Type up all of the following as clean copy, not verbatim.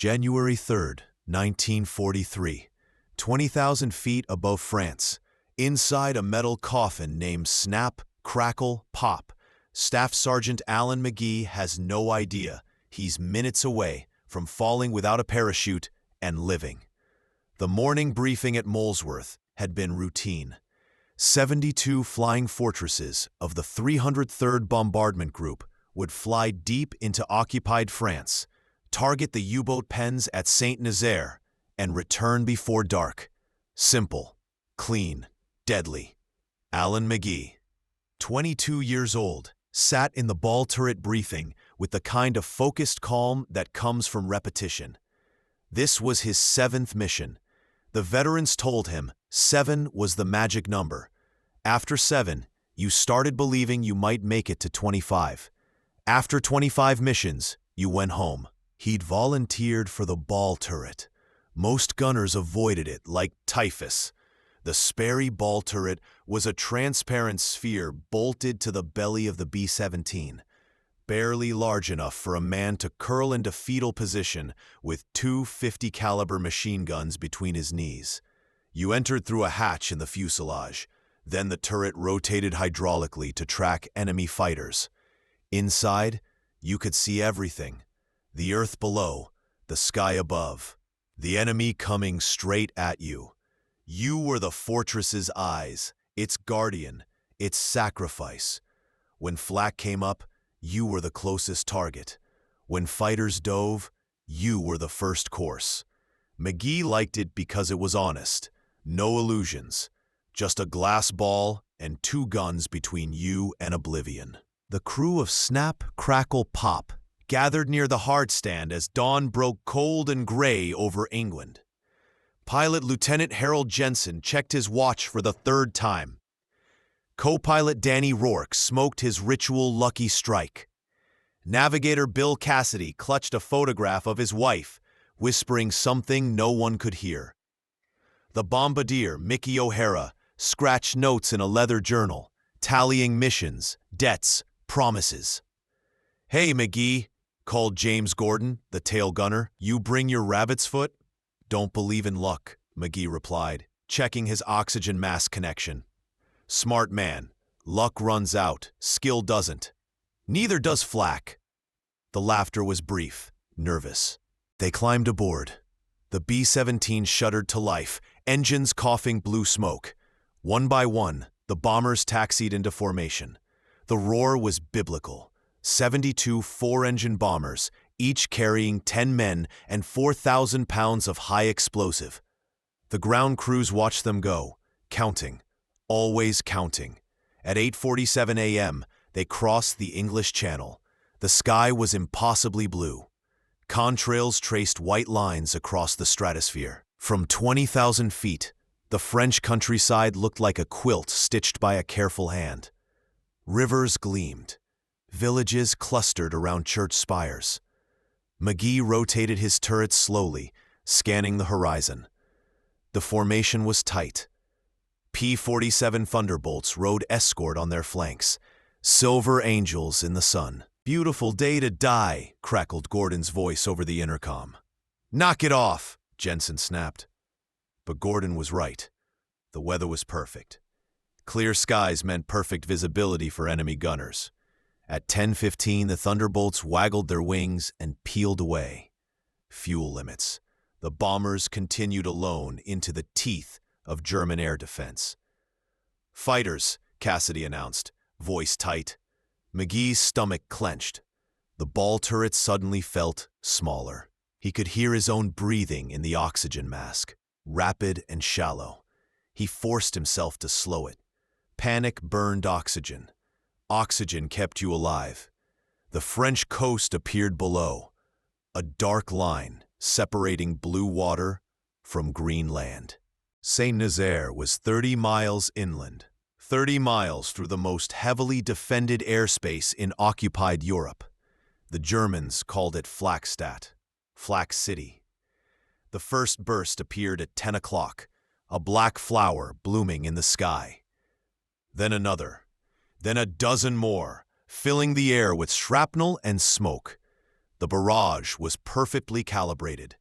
January 3rd, 1943. 20,000 feet above France. Inside a metal coffin named Snap, Crackle, Pop, Staff Sergeant Alan Magee has no idea he's minutes away from falling without a parachute and living. The morning briefing at Molesworth had been routine. 72 flying fortresses of the 303rd Bombardment Group would fly deep into occupied France, target the U-boat pens at Saint-Nazaire, and return before dark. Simple, clean, deadly. Alan Magee, 22 years old, sat in the ball turret briefing with the kind of focused calm that comes from repetition. This was his 7th mission. The veterans told him 7 was the magic number. After 7, you started believing you might make it to 25. After 25 missions, you went home. He'd volunteered for the ball turret. Most gunners avoided it like typhus. The Sperry ball turret was a transparent sphere bolted to the belly of the B-17, barely large enough for a man to curl into fetal position with 2 50 caliber machine guns between his knees. You entered through a hatch in the fuselage. Then the turret rotated hydraulically to track enemy fighters. Inside, you could see everything. The earth below, the sky above, the enemy coming straight at you. You were the fortress's eyes, its guardian, its sacrifice. When flak came up, you were the closest target. When fighters dove, you were the first course. Magee liked it because it was honest. No illusions. Just a glass ball and 2 guns between you and oblivion. The crew of Snap, Crackle, Pop gathered near the hardstand as dawn broke cold and gray over England. Pilot Lieutenant Harold Jensen checked his watch for the 3rd time. Co-pilot Danny Rourke smoked his ritual lucky strike. Navigator Bill Cassidy clutched a photograph of his wife, whispering something no one could hear. The bombardier Mickey O'Hara scratched notes in a leather journal, tallying missions, debts, promises. "Hey, Magee," called James Gordon, the tail gunner. "You bring your rabbit's foot?" "Don't believe in luck," Magee replied, checking his oxygen mask connection. "Smart man. Luck runs out, skill doesn't. Neither does flak." The laughter was brief, nervous. They climbed aboard. The B-17 shuddered to life, engines coughing blue smoke. One by one, the bombers taxied into formation. The roar was biblical. 72 4-engine bombers, each carrying 10 men and 4,000 pounds of high explosive. The ground crews watched them go, counting, always counting. At 8:47 a.m., they crossed the English Channel. The sky was impossibly blue. Contrails traced white lines across the stratosphere. From 20,000 feet, the French countryside looked like a quilt stitched by a careful hand. Rivers gleamed. Villages clustered around church spires. Magee rotated his turret slowly, scanning the horizon. The formation was tight. P-47 Thunderbolts rode escort on their flanks, silver angels in the sun. "Beautiful day to die," crackled Gordon's voice over the intercom. "Knock it off," Jensen snapped. But Gordon was right. The weather was perfect. Clear skies meant perfect visibility for enemy gunners. At 10:15, the Thunderbolts waggled their wings and peeled away. Fuel limits. The bombers continued alone into the teeth of German air defense. "Fighters," Cassidy announced, voice tight. Magee's stomach clenched. The ball turret suddenly felt smaller. He could hear his own breathing in the oxygen mask, rapid and shallow. He forced himself to slow it. Panic burned oxygen. Oxygen kept you alive. The French coast appeared below, a dark line separating blue water from green land. Saint-Nazaire was 30 miles inland, 30 miles through the most heavily defended airspace in occupied Europe. The Germans called it Flakstadt, Flak City. The first burst appeared at 10 o'clock, a black flower blooming in the sky. Then another. Then a dozen more, filling the air with shrapnel and smoke. The barrage was perfectly calibrated.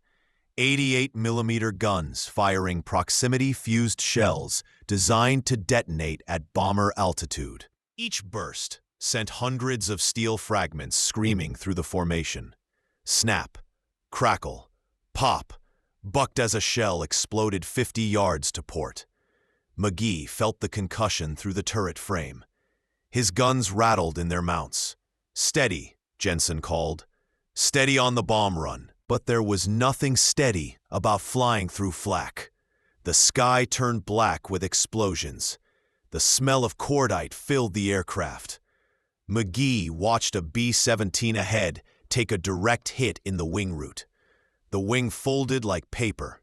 88mm guns firing proximity-fused shells designed to detonate at bomber altitude. Each burst sent hundreds of steel fragments screaming through the formation. Snap, crackle, pop, bucked as a shell exploded 50 yards to port. Magee felt the concussion through the turret frame. His guns rattled in their mounts. "Steady," Jensen called. "Steady on the bomb run." But there was nothing steady about flying through flak. The sky turned black with explosions. The smell of cordite filled the aircraft. Magee watched a B-17 ahead take a direct hit in the wing root. The wing folded like paper.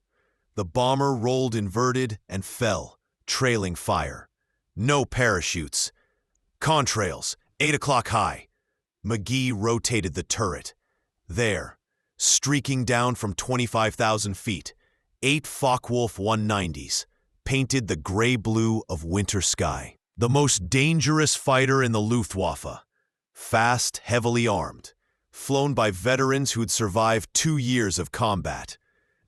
The bomber rolled inverted and fell, trailing fire. No parachutes. Contrails, 8 o'clock high. Magee rotated the turret. There, streaking down from 25,000 feet, 8 Focke-Wulf 190s, painted the gray-blue of winter sky. The most dangerous fighter in the Luftwaffe. Fast, heavily armed. Flown by veterans who'd survived 2 years of combat.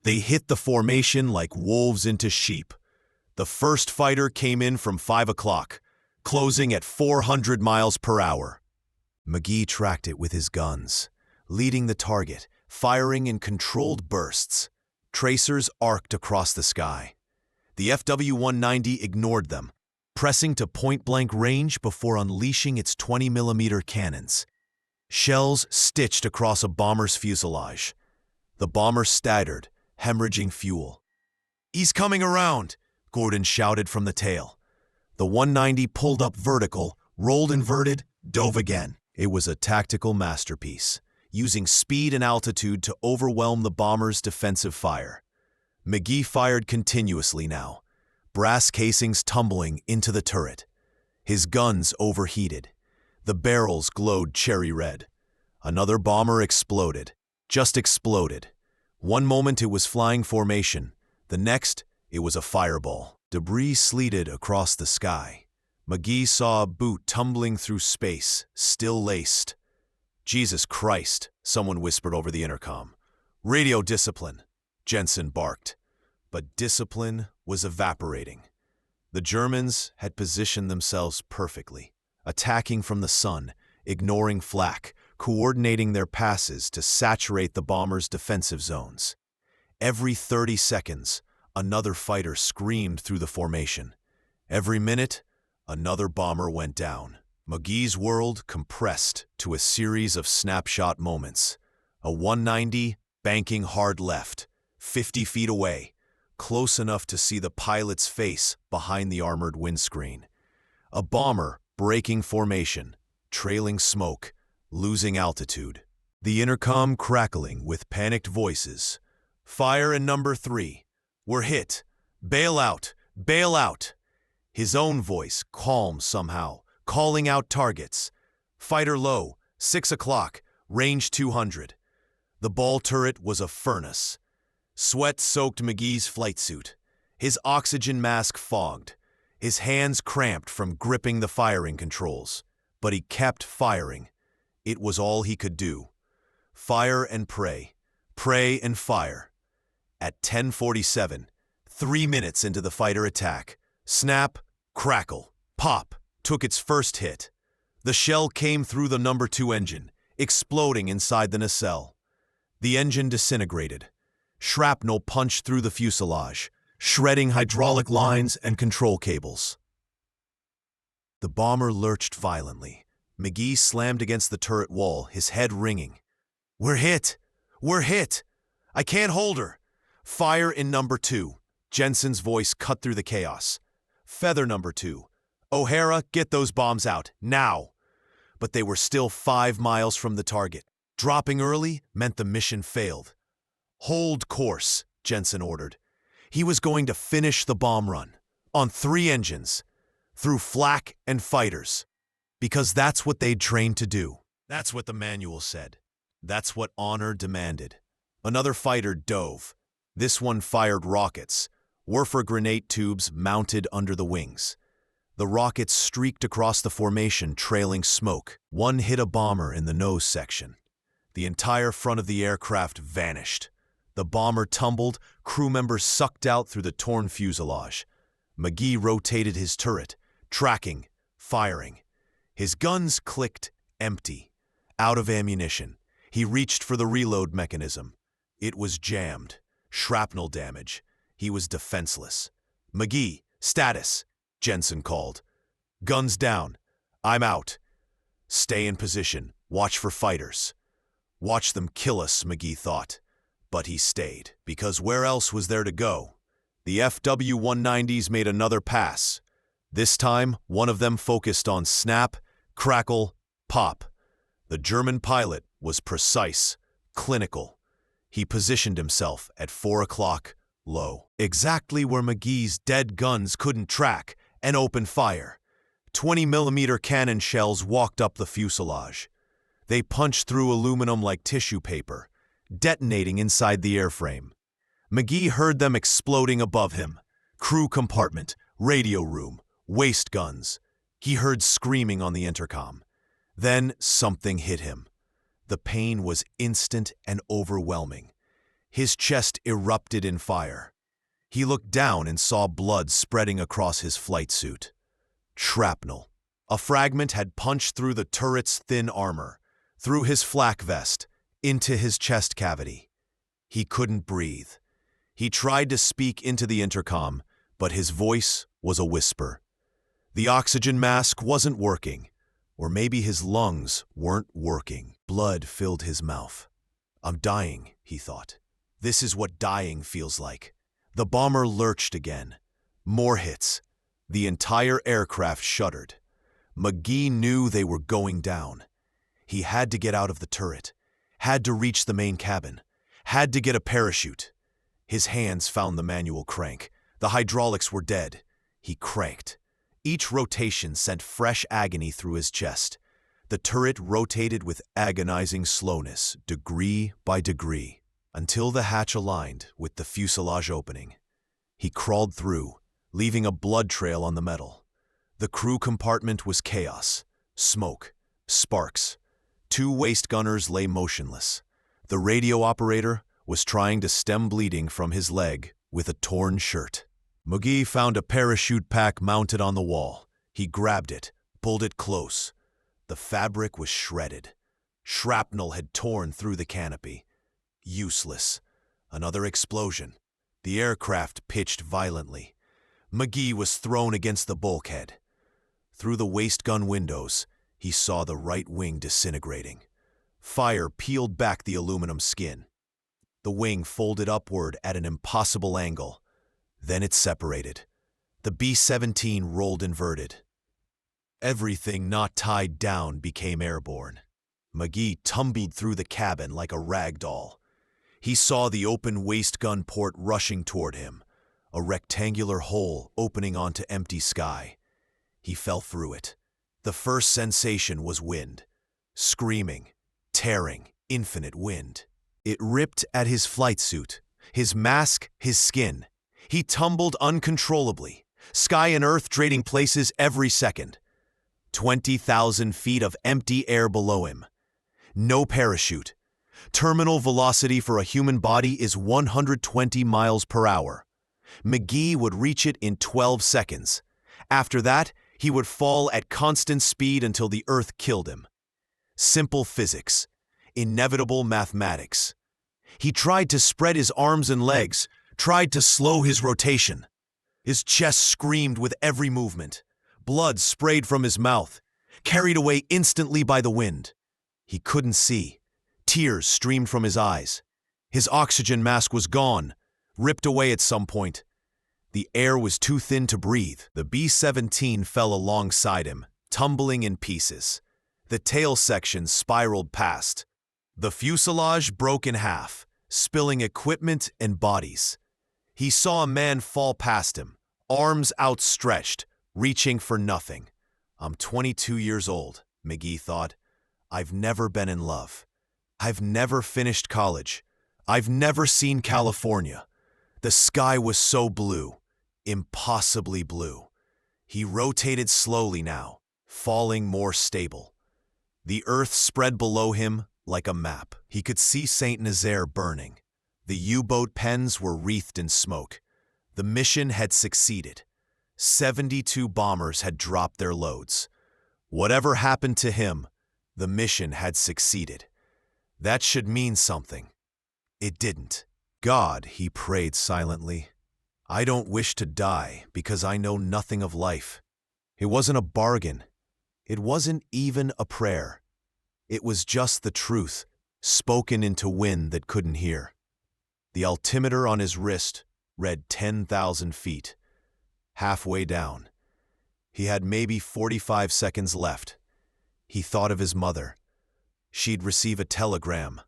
They hit the formation like wolves into sheep. The first fighter came in from 5 o'clock, closing at 400 miles per hour. Magee tracked it with his guns, leading the target, firing in controlled bursts. Tracers arced across the sky. The FW-190 ignored them, pressing to point-blank range before unleashing its 20mm cannons. Shells stitched across a bomber's fuselage. The bomber staggered, hemorrhaging fuel. "He's coming around," Gordon shouted from the tail. The 190 pulled up vertical, rolled inverted, dove again. It was a tactical masterpiece, using speed and altitude to overwhelm the bomber's defensive fire. Magee fired continuously now, brass casings tumbling into the turret. His guns overheated. The barrels glowed cherry red. Another bomber exploded. Just exploded. One moment it was flying formation. The next, it was a fireball. Debris sleeted across the sky. Magee saw a boot tumbling through space, still laced. "Jesus Christ," someone whispered over the intercom. "Radio discipline," Jensen barked. But discipline was evaporating. The Germans had positioned themselves perfectly, attacking from the sun, ignoring flak, coordinating their passes to saturate the bomber's defensive zones. Every 30 seconds, another fighter screamed through the formation. Every minute, another bomber went down. Magee's world compressed to a series of snapshot moments. A 190 banking hard left, 50 feet away, close enough to see the pilot's face behind the armored windscreen. A bomber breaking formation, trailing smoke, losing altitude. The intercom crackling with panicked voices. "Fire in number 3. We're hit. Bail out. Bail out." His own voice, calm somehow, calling out targets. "Fighter low, 6 o'clock, range 200. The ball turret was a furnace. Sweat soaked Magee's flight suit. His oxygen mask fogged. His hands cramped from gripping the firing controls. But he kept firing. It was all he could do. Fire and pray. Pray and fire. At 10:47, 3 minutes into the fighter attack, snap, crackle, pop, took its first hit. The shell came through the number 2 engine, exploding inside the nacelle. The engine disintegrated. Shrapnel punched through the fuselage, shredding hydraulic lines and control cables. The bomber lurched violently. Magee slammed against the turret wall, his head ringing. "We're hit! We're hit! I can't hold her! Fire in number 2. Jensen's voice cut through the chaos. "Feather number 2. O'Hara, get those bombs out, now!" But they were still 5 miles from the target. Dropping early meant the mission failed. "Hold course," Jensen ordered. He was going to finish the bomb run, on 3 engines, through flak and fighters, because that's what they'd trained to do. That's what the manual said. That's what honor demanded. Another fighter dove. This one fired rockets, Werfer grenade tubes mounted under the wings. The rockets streaked across the formation, trailing smoke. One hit a bomber in the nose section. The entire front of the aircraft vanished. The bomber tumbled, crew members sucked out through the torn fuselage. Magee rotated his turret, tracking, firing. His guns clicked, empty. Out of ammunition. He reached for the reload mechanism. It was jammed. Shrapnel damage. He was defenseless. "Magee, status," Jensen called. "Guns down. I'm out." "Stay in position. Watch for fighters." Watch them kill us, Magee thought. But he stayed, because where else was there to go? The FW-190s made another pass. This time, one of them focused on snap, crackle, pop. The German pilot was precise, clinical. He positioned himself at 4 o'clock, low. Exactly where Magee's dead guns couldn't track, and opened fire. 20-millimeter cannon shells walked up the fuselage. They punched through aluminum like tissue paper, detonating inside the airframe. Magee heard them exploding above him. Crew compartment, radio room, waist guns. He heard screaming on the intercom. Then something hit him. The pain was instant and overwhelming. His chest erupted in fire. He looked down and saw blood spreading across his flight suit. Shrapnel. A fragment had punched through the turret's thin armor, through his flak vest, into his chest cavity. He couldn't breathe. He tried to speak into the intercom, but his voice was a whisper. The oxygen mask wasn't working, or maybe his lungs weren't working. Blood filled his mouth. "I'm dying," he thought. "This is what dying feels like." The bomber lurched again. More hits. The entire aircraft shuddered. Magee knew they were going down. He had to get out of the turret, had to reach the main cabin, had to get a parachute. His hands found the manual crank. The hydraulics were dead. He cranked. Each rotation sent fresh agony through his chest. The turret rotated with agonizing slowness, degree by degree, until the hatch aligned with the fuselage opening. He crawled through, leaving a blood trail on the metal. The crew compartment was chaos, smoke, sparks. 2 waist gunners lay motionless. The radio operator was trying to stem bleeding from his leg with a torn shirt. Magee found a parachute pack mounted on the wall. He grabbed it, pulled it close. The fabric was shredded. Shrapnel had torn through the canopy. Useless. Another explosion. The aircraft pitched violently. Magee was thrown against the bulkhead. Through the waist gun windows, he saw the right wing disintegrating. Fire peeled back the aluminum skin. The wing folded upward at an impossible angle. Then it separated. The B-17 rolled inverted. Everything not tied down became airborne. Magee tumbled through the cabin like a rag doll. He saw the open waist gun port rushing toward him, a rectangular hole opening onto empty sky. He fell through it. The first sensation was wind. Screaming, tearing, infinite wind. It ripped at his flight suit, his mask, his skin. He tumbled uncontrollably, sky and earth trading places every second. 20,000 feet of empty air below him. No parachute. Terminal velocity for a human body is 120 miles per hour. Magee would reach it in 12 seconds. After that, he would fall at constant speed until the earth killed him. Simple physics. Inevitable mathematics. He tried to spread his arms and legs, tried to slow his rotation. His chest screamed with every movement. Blood sprayed from his mouth, carried away instantly by the wind. He couldn't see. Tears streamed from his eyes. His oxygen mask was gone, ripped away at some point. The air was too thin to breathe. The B-17 fell alongside him, tumbling in pieces. The tail section spiraled past. The fuselage broke in half, spilling equipment and bodies. He saw a man fall past him, arms outstretched, reaching for nothing. "I'm 22 years old," Magee thought. "I've never been in love. I've never finished college. I've never seen California. The sky was so blue, impossibly blue." He rotated slowly now, falling more stable. The earth spread below him, like a map. He could see St. Nazaire burning. The U-boat pens were wreathed in smoke. The mission had succeeded. 72 bombers had dropped their loads. Whatever happened to him, the mission had succeeded. That should mean something. It didn't. God, he prayed silently, I don't wish to die because I know nothing of life. It wasn't a bargain. It wasn't even a prayer. It was just the truth, spoken into wind that couldn't hear. The altimeter on his wrist read 10,000 feet. Halfway down. He had maybe 45 seconds left. He thought of his mother. She'd receive a telegram.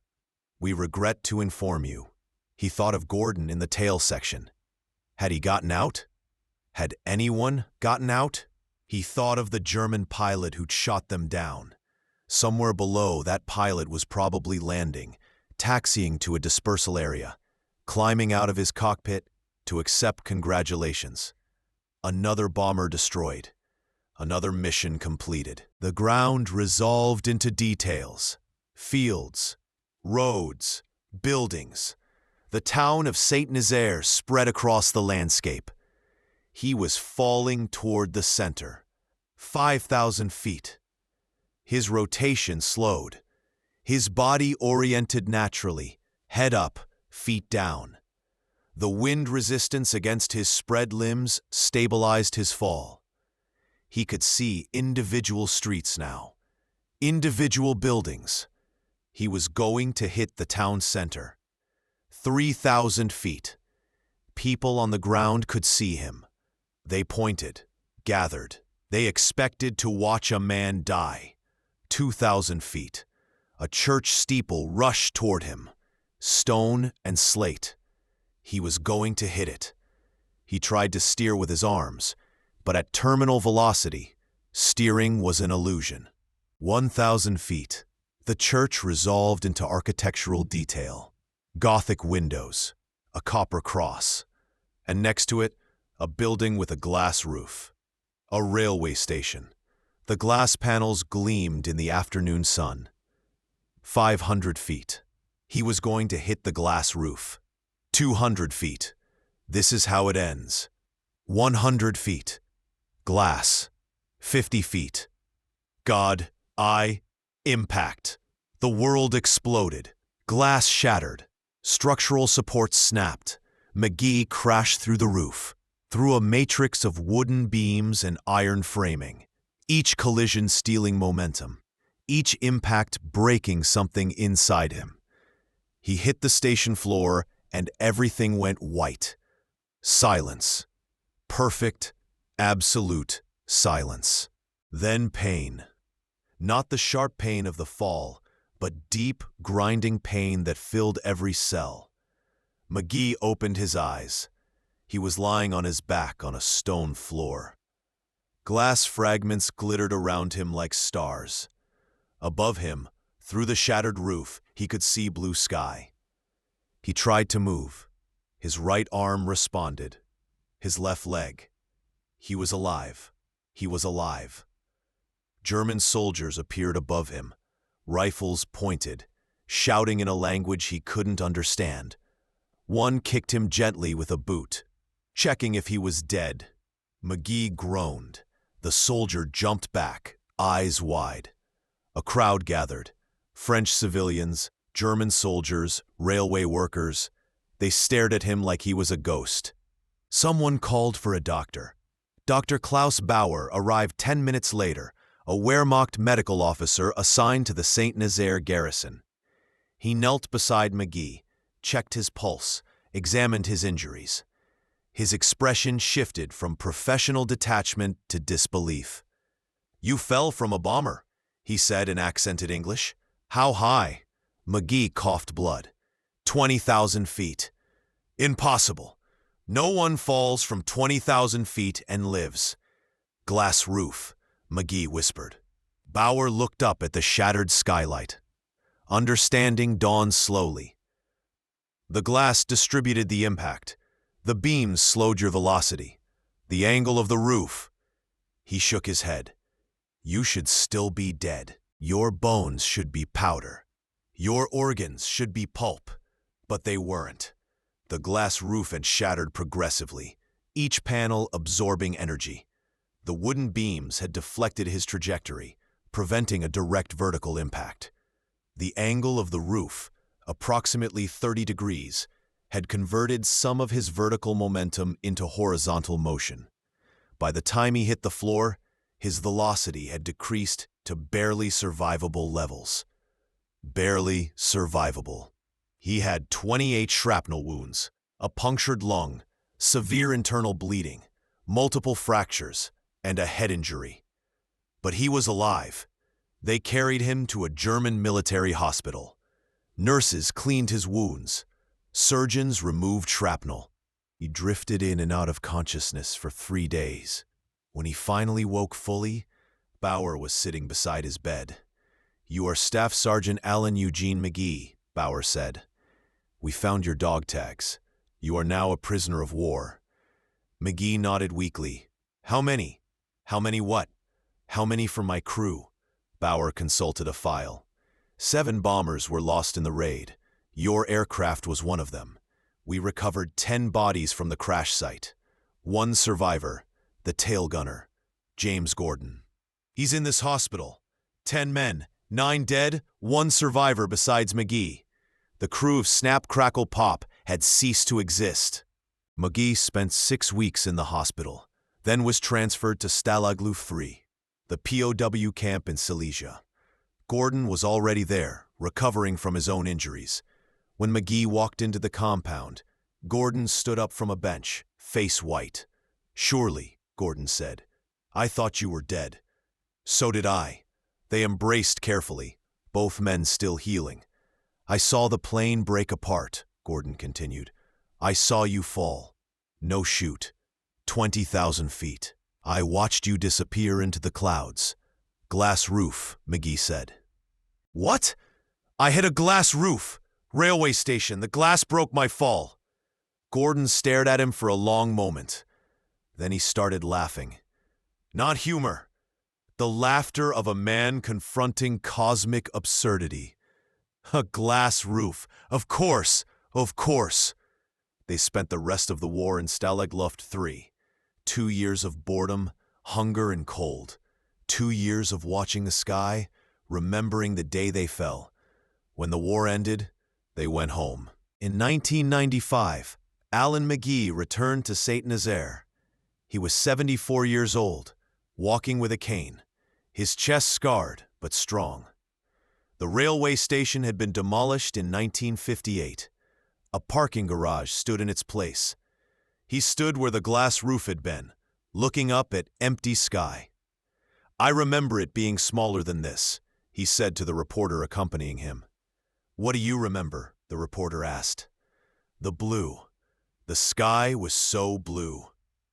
We regret to inform you. He thought of Gordon in the tail section. Had he gotten out? Had anyone gotten out? He thought of the German pilot who'd shot them down. Somewhere below, that pilot was probably landing, taxiing to a dispersal area, climbing out of his cockpit to accept congratulations. Another bomber destroyed. Another mission completed. The ground resolved into details. Fields, roads, buildings. The town of St. Nazaire spread across the landscape. He was falling toward the center. 5,000 feet. His rotation slowed. His body oriented naturally, head up, feet down. The wind resistance against his spread limbs stabilized his fall. He could see individual streets now, individual buildings. He was going to hit the town center. 3,000 feet. People on the ground could see him. They pointed, gathered. They expected to watch a man die. 2,000 feet. A church steeple rushed toward him. Stone and slate. He was going to hit it. He tried to steer with his arms, but at terminal velocity, steering was an illusion. 1,000 feet. The church resolved into architectural detail. Gothic windows, a copper cross, and next to it, a building with a glass roof. A railway station. The glass panels gleamed in the afternoon sun. 500 feet. He was going to hit the glass roof. 200 feet. This is how it ends. 100 feet. Glass. 50 feet. God, impact. The world exploded. Glass shattered. Structural supports snapped. Magee crashed through the roof, through a matrix of wooden beams and iron framing, each collision stealing momentum, each impact breaking something inside him. He hit the station floor and everything went white. Silence. Perfect, absolute silence. Then pain. Not the sharp pain of the fall, but deep, grinding pain that filled every cell. Magee opened his eyes. He was lying on his back on a stone floor. Glass fragments glittered around him like stars. Above him, through the shattered roof, he could see blue sky. He tried to move. His right arm responded. His left leg. He was alive. He was alive. German soldiers appeared above him, rifles pointed, shouting in a language he couldn't understand. One kicked him gently with a boot, checking if he was dead. Magee groaned. The soldier jumped back, eyes wide. A crowd gathered. French civilians, German soldiers, railway workers. They stared at him like he was a ghost. Someone called for a doctor. Dr. Klaus Bauer arrived 10 minutes later, a Wehrmacht medical officer assigned to the St. Nazaire garrison. He knelt beside Magee, checked his pulse, examined his injuries. His expression shifted from professional detachment to disbelief. "You fell from a bomber," he said in accented English. "How high?" Magee coughed blood. 20,000 feet. "Impossible. No one falls from 20,000 feet and lives." "Glass roof," Magee whispered. Bauer looked up at the shattered skylight. Understanding dawned slowly. The glass distributed the impact. The beams slowed your velocity. The angle of the roof. He shook his head. "You should still be dead. Your bones should be powder. Your organs should be pulp, but they weren't. The glass roof had shattered progressively, each panel absorbing energy. The wooden beams had deflected his trajectory, preventing a direct vertical impact. The angle of the roof, approximately 30 degrees, had converted some of his vertical momentum into horizontal motion. By the time he hit the floor, his velocity had decreased to barely survivable levels. Barely survivable. He had 28 shrapnel wounds, a punctured lung, severe internal bleeding, multiple fractures, and a head injury. But he was alive. They carried him to a German military hospital. Nurses cleaned his wounds. Surgeons removed shrapnel. He drifted in and out of consciousness for 3 days. When he finally woke fully, Bauer was sitting beside his bed. "You are Staff Sergeant Alan Magee," Bauer said. "We found your dog tags. You are now a prisoner of war." Magee nodded weakly. "How many? How many what? How many from my crew?" Bauer consulted a file. 7 bombers were lost in the raid. Your aircraft was one of them. We recovered 10 bodies from the crash site. 1 survivor, the tail gunner, James Gordon. He's in this hospital. 10 men, 9 dead, 1 survivor besides Magee. The crew of Snap, Crackle, Pop had ceased to exist. Magee spent 6 weeks in the hospital, then was transferred to Stalag Luft 3, the POW camp in Silesia. Gordon was already there, recovering from his own injuries. When Magee walked into the compound, Gordon stood up from a bench, face white. "Surely," Gordon said. "I thought you were dead." "So did I." They embraced carefully, both men still healing. "I saw the plane break apart," Gordon continued. "I saw you fall. No shoot. 20,000 feet. I watched you disappear into the clouds." "Glass roof," Magee said. "What?" "I hit a glass roof. Railway station. The glass broke my fall." Gordon stared at him for a long moment. Then he started laughing. Not humor. The laughter of a man confronting cosmic absurdity. "A glass roof. Of course. Of course." They spent the rest of the war in Stalag Luft 3. 2 years of boredom, hunger, and cold. 2 years of watching the sky, remembering the day they fell. When the war ended, they went home. In 1995, Alan Magee returned to Saint Nazaire. He was 74 years old, walking with a cane, his chest scarred but strong. The railway station had been demolished in 1958. A parking garage stood in its place. He stood where the glass roof had been, looking up at empty sky. "I remember it being smaller than this," he said to the reporter accompanying him. "What do you remember?" the reporter asked. "The blue. The sky was so blue."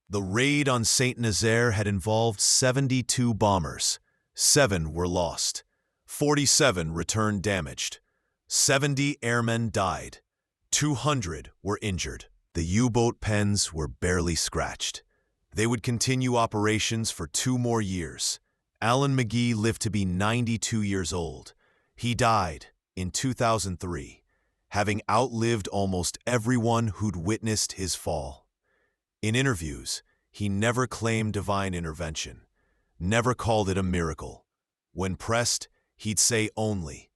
The raid on Saint Nazaire had involved 72 bombers. 7 were lost. 47 returned damaged. 70 airmen died. 200 were injured. The U-boat pens were barely scratched. They would continue operations for 2 more years. Alan Magee lived to be 92 years old. He died in 2003, having outlived almost everyone who'd witnessed his fall. In interviews, he never claimed divine intervention, never called it a miracle. When pressed, he'd say only,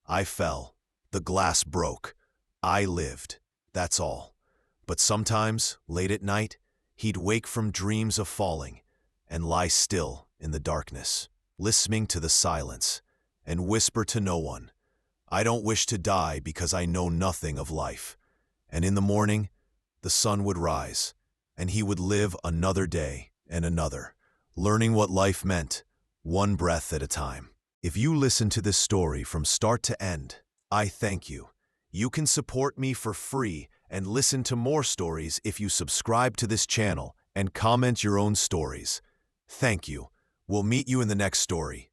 "I fell, the glass broke, I lived, that's all." But sometimes, late at night, he'd wake from dreams of falling and lie still in the darkness, listening to the silence, and whisper to no one, "I don't wish to die because I know nothing of life." And in the morning, the sun would rise, and he would live another day and another, learning what life meant, one breath at a time. If you listen to this story from start to end, I thank you. You can support me for free and listen to more stories if you subscribe to this channel and comment your own stories. Thank you. We'll meet you in the next story.